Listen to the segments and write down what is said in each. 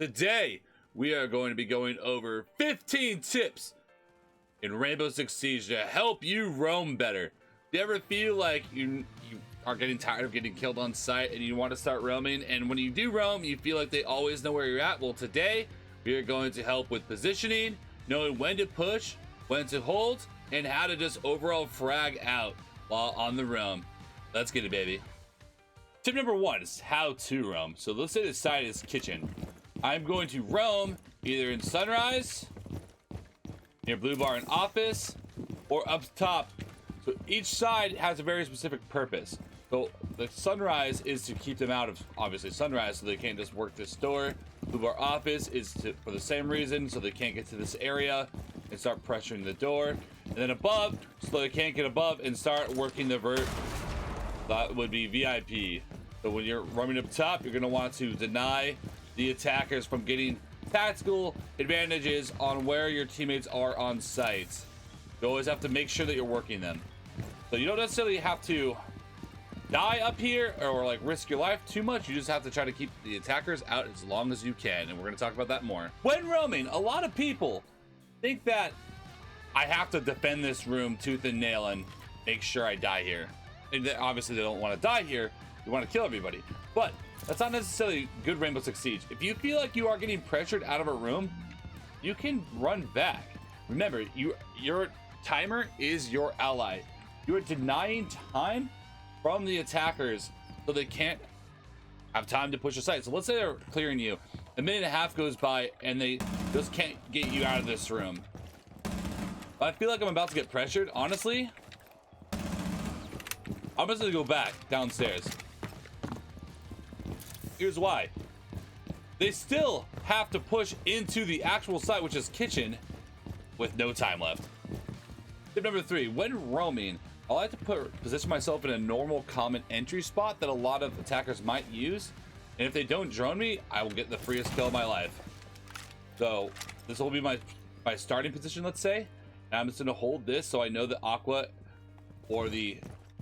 Today, we are going to be going over 15 tips in Rainbow Six Siege to help you roam better. Do you ever feel like you are getting tired of getting killed on site and you want to start roaming, and when you do roam, you feel like they always know where you're at? Well, today, we are going to help with positioning, knowing when to push, when to hold, and how to just overall frag out while on the roam. Let's get it, baby. Tip number 1 is how to roam. So let's say the site is kitchen. I'm going to roam either in Sunrise, near Blue Bar and Office, or up top. So each side has a very specific purpose. So the Sunrise is to keep them out of, obviously, Sunrise, so they can't just work this door. Blue Bar Office is for the same reason, so they can't get to this area and start pressuring the door. And then above, so they can't get above and start working the vert. That would be VIP. So when you're roaming up top, you're going to want to deny the attackers from getting tactical advantages on where your teammates are on site. You always have to make sure that you're working them. So you don't necessarily have to die up here or like risk your life too much. You just have to try to keep the attackers out as long as you can, and we're going to talk about that more. When roaming, a lot of people think that I have to defend this room tooth and nail and make sure I die here. And obviously they don't want to die here. You want to kill everybody, but that's not necessarily good Rainbow Six Siege. If you feel like you are getting pressured out of a room, you can run back. Remember, your timer is your ally. You are denying time from the attackers so they can't have time to push the site. So let's say they're clearing you. A minute and a half goes by and they just can't get you out of this room. But I feel like I'm about to get pressured. Honestly, I'm just gonna go back downstairs. Here's why. They still have to push into the actual site, which is kitchen, with no time left. Tip number 3, when roaming, I like to position myself in a normal common entry spot that a lot of attackers might use. And if they don't drone me, I will get the freest kill of my life. So this will be my starting position, let's say. And I'm just gonna hold this so I know the Aqua or the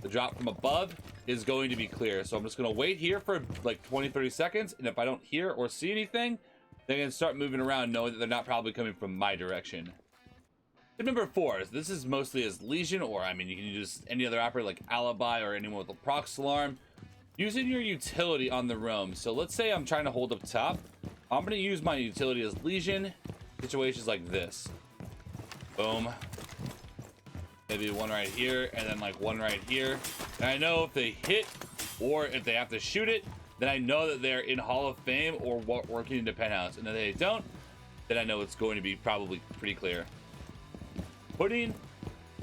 drop from above is going to be clear. So I'm just going to wait here for like 20-30 seconds, and if I don't hear or see anything, then I can start moving around knowing that they're not probably coming from my direction. Tip number 4 is this is mostly as Legion, or I mean you can use any other operator like Alibi or anyone with a prox alarm, using your utility on the roam. So let's say I'm trying to hold up top. I'm going to use my utility as Legion situations like this. Boom. Maybe one right here, and then like one right here. And I know if they hit or if they have to shoot it, then I know that they're in Hall of Fame or working in the penthouse. And if they don't, then I know it's going to be probably pretty clear. Putting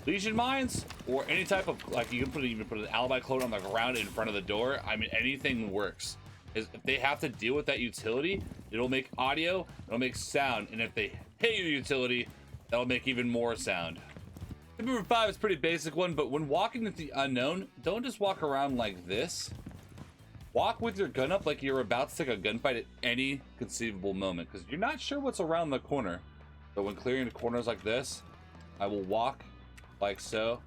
Legion mines or any type of, like, you can even put an alibi clone on the ground in front of the door. I mean, anything works. If they have to deal with that utility, it'll make audio, it'll make sound, and if they hit your utility, that'll make even more sound. Tip number 5 is a pretty basic one, but when walking with the unknown, don't just walk around like this. Walk with your gun up like you're about to take a gunfight at any conceivable moment, because you're not sure what's around the corner. So when clearing corners like this, I will walk like so,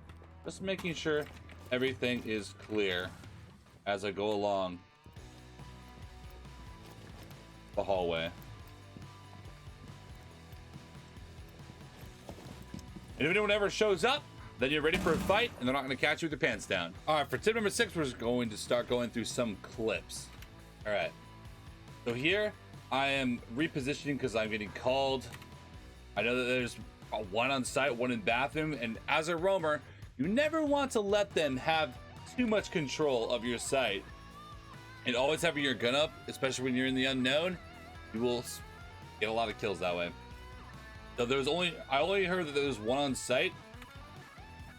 just making sure everything is clear as I go along the hallway. And if anyone ever shows up, then you're ready for a fight, and they're not going to catch you with your pants down. All right, for tip number 6, we're going to start going through some clips. All right. So here, I am repositioning because I'm getting called. I know that there's one on site, one in bathroom, and as a roamer, you never want to let them have too much control of your site. And always having your gun up, especially when you're in the unknown, you will get a lot of kills that way. So I only heard that there was one on site,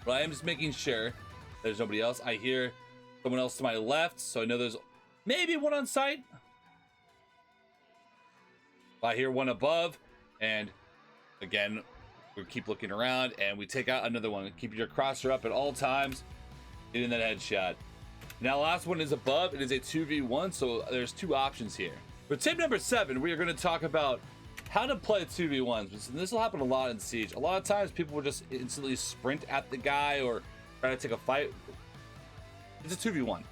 but I am just making sure there's nobody else. I hear someone else to my left, so I know there's maybe one on site. I hear one above, and again, we keep looking around, and we take out another one. Keep your crosshair up at all times, getting that headshot. Now, last one is above. It is a 2v1, so there's 2 options here. For tip number 7, we are going to talk about how to play 2v1s. This will happen a lot in Siege. A lot of times people will just instantly sprint at the guy or try to take a fight. It's a 2v1.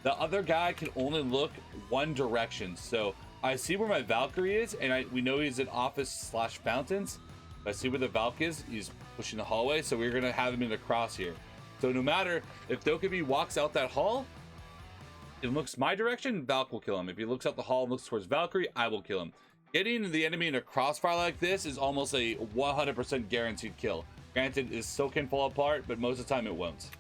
The other guy can only look one direction. So I see where my Valkyrie is, and we know he's in office/fountains. I see where the Valk is. He's pushing the hallway, so we're gonna have him in the crosshair. So no matter if Dokkaebi walks out that hall, if he looks my direction, Valk will kill him. If he looks out the hall and looks towards Valkyrie, I will kill him. Getting the enemy in a crossfire like this is almost a 100% guaranteed kill. Granted, it still can fall apart, but most of the time it won't.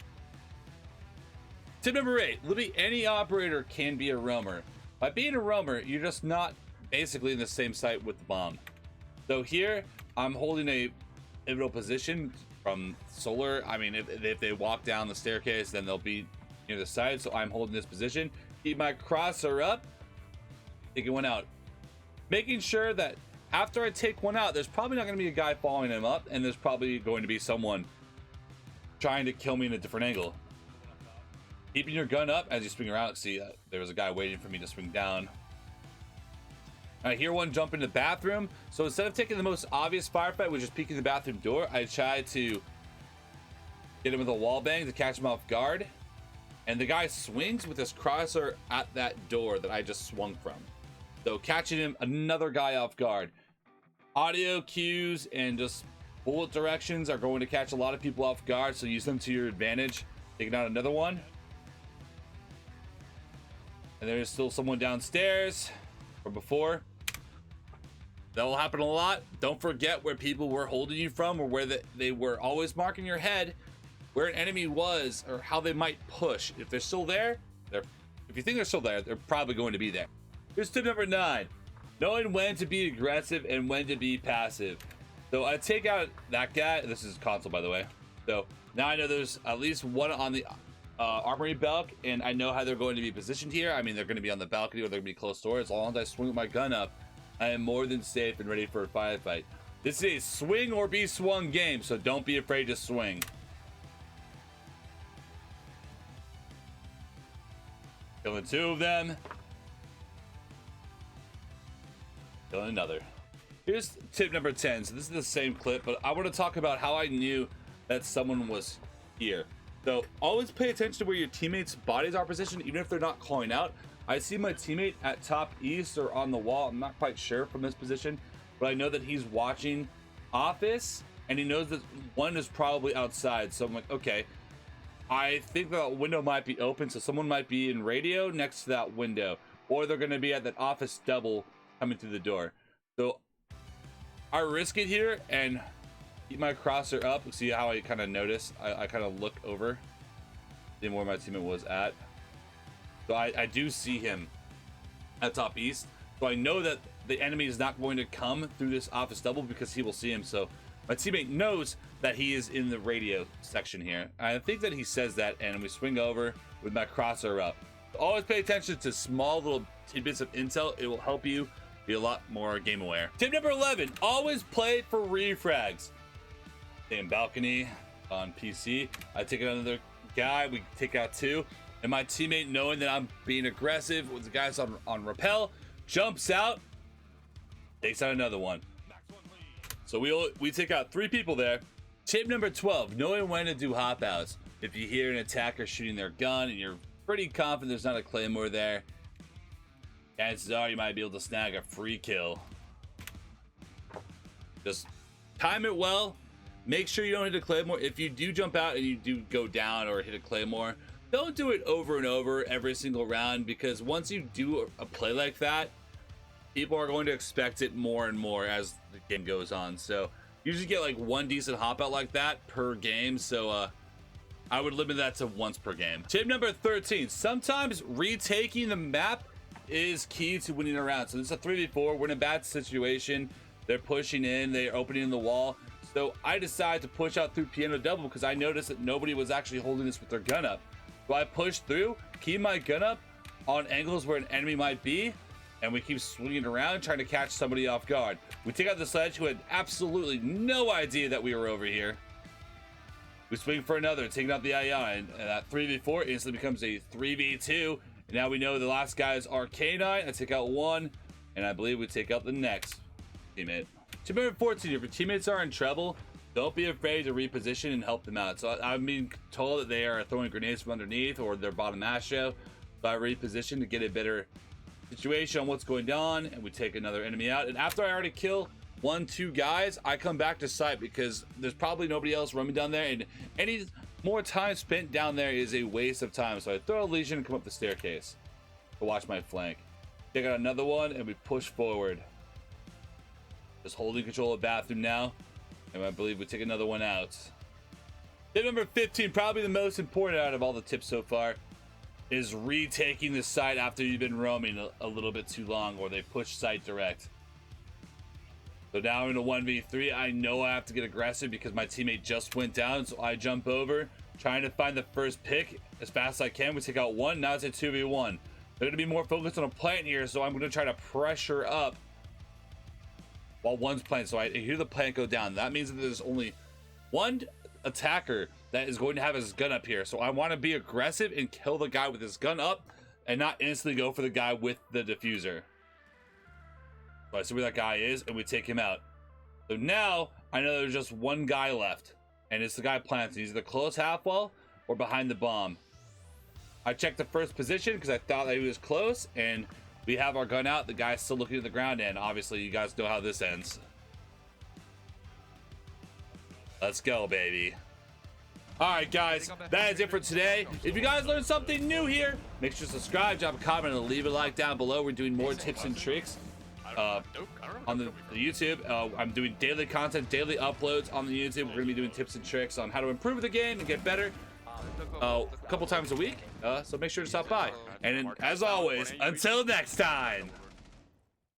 Tip number 8, literally any operator can be a roamer. By being a roamer, you're just not basically in the same site with the bomb. So here, I'm holding a pivotal position from solar. I mean, if they walk down the staircase, then they'll be near the side. So I'm holding this position. Keep my crosser up. Taking one out. Making sure that after I take one out, there's probably not going to be a guy following him up, and there's probably going to be someone trying to kill me in a different angle. Keeping your gun up as you swing around. See, there was a guy waiting for me to swing down. I hear one jump into the bathroom. So instead of taking the most obvious firefight, which is peeking the bathroom door, I try to get him with a wall bang to catch him off guard. And the guy swings with his crosser at that door that I just swung from. So catching him, another guy off guard. Audio cues and just bullet directions are going to catch a lot of people off guard, so use them to your advantage. Taking out another one. And there's still someone downstairs from before. That will happen a lot. Don't forget where people were holding you from, or where they were always marking your head, where an enemy was, or how they might push. If they're still there, if you think they're still there, they're probably going to be there. Here's tip number 9. Knowing when to be aggressive and when to be passive. So I take out that guy. This is console, by the way. So now I know there's at least one on the armory belt, and I know how they're going to be positioned here. I mean, they're going to be on the balcony, or they're going to be close door. As long as I swing with my gun up, I am more than safe and ready for a firefight. This is a swing or be swung game, so don't be afraid to swing. Killing 2 of them. Killing another. Here's tip number 10. So this is the same clip, but I want to talk about how I knew that someone was here. So always pay attention to where your teammates' bodies are positioned, even if they're not calling out. I see my teammate at top east or on the wall. I'm not quite sure from this position, but I know that he's watching office, and he knows that one is probably outside. So I'm like, okay, I think that window might be open, so someone might be in radio next to that window, or they're going to be at that office double coming through the door. So I risk it here and keep my crosser up. See how I kind of notice? I kind of look over, seeing where my teammate was at. So I do see him at top east. So I know that the enemy is not going to come through this office double because he will see him. So my teammate knows that he is in the radio section here. I think that he says that, and we swing over with my crosser up. Always pay attention to small little tidbits of intel. It will help you be a lot more game aware. Tip number 11, always play for refrags. Same balcony on PC. I take out another guy, we take out 2. And my teammate, knowing that I'm being aggressive with the guys on rappel, jumps out, takes out another one. So we take out 3 people there. Tip number 12, knowing when to do hop outs. If you hear an attacker shooting their gun and you're pretty confident there's not a claymore there, chances are you might be able to snag a free kill. Just time it well. Make sure you don't hit a claymore. If you do jump out and you do go down or hit a claymore, don't do it over and over every single round, because once you do a play like that, people are going to expect it more and more as the game goes on. So usually get like 1 decent hop out like that per game. So I would limit that to once per game. Tip number 13, sometimes retaking the map is key to winning a round. So this is a 3v4, we're in a bad situation. They're pushing in, they're opening the wall. So I decide to push out through piano double because I noticed that nobody was actually holding this with their gun up. So I push through, keep my gun up on angles where an enemy might be, and we keep swinging around trying to catch somebody off guard. We take out the sledge who had absolutely no idea that we were over here. We swing for another, taking out the AI, and that 3v4 instantly becomes a 3v2. And now we know the last guy is Arcanine. I take out 1, and I believe we take out the next teammate. Tip number 14, if your teammates are in trouble, don't be afraid to reposition and help them out. So I'm being told that they are throwing grenades from underneath or their bottom astro. So I reposition to get a better situation on what's going on, and we take another enemy out. And after I already kill 1-2 guys, I come back to site because there's probably nobody else roaming down there, and any more time spent down there is a waste of time. So I throw a legion and come up the staircase to watch my flank. Take out another one, and we push forward. Just holding control of bathroom now, and I believe we take another one out. Tip number 15, probably the most important out of all the tips so far, is retaking the site after you've been roaming a little bit too long, or they push site direct. So now in a 1v3, I know I have to get aggressive because my teammate just went down, so I jump over, trying to find the first pick as fast as I can. We take out one, now it's a 2v1. They're going to be more focused on a plant here, so I'm going to try to pressure up while one's plant. So I hear the plant go down. That means that there's only one attacker that is going to have his gun up here. So I want to be aggressive and kill the guy with his gun up and not instantly go for the guy with the diffuser. So I see where that guy is, and we take him out. So now I know there's just one guy left, and it's the guy planting. He's either close half wall or behind the bomb. I checked the first position because I thought that he was close, and we have our gun out. The guy's still looking at the ground, and obviously you guys know how this ends. Let's go, baby. Alright guys, that is it for today. If you guys learned something new here, make sure to subscribe, drop a comment, and leave a like down below. We're doing more tips and tricks on the YouTube. I'm doing daily content, daily uploads on the YouTube. We're going to be doing tips and tricks on how to improve the game and get better a couple times a week. So make sure to stop by. And as always, until next time.